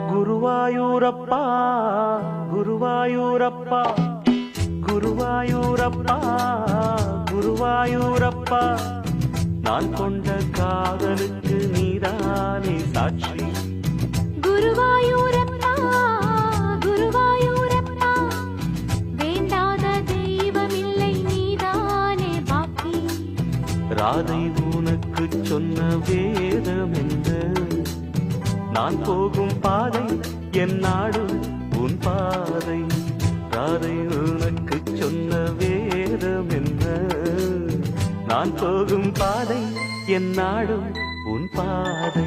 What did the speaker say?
குருவாயூரப்பா குருவாயூரப்பா குருவாயூரப்பா குருவாயூரப்பா நான் கொண்ட காதலுக்கு நீதானே சாட்சி குருவாயூரப்பா குருவாயூரப்பா வேண்டாத தெய்வமில்லை நீதானே பாக்கி ராதை உனக்கு சொன்ன வேதம் என்ன நான் போகும் பாதை என் நாடு உன் பாதை ராதை உனக்கு சொன்ன வேதம் என்ன நான் போகும் பாதை என் நாடு உன் பாதை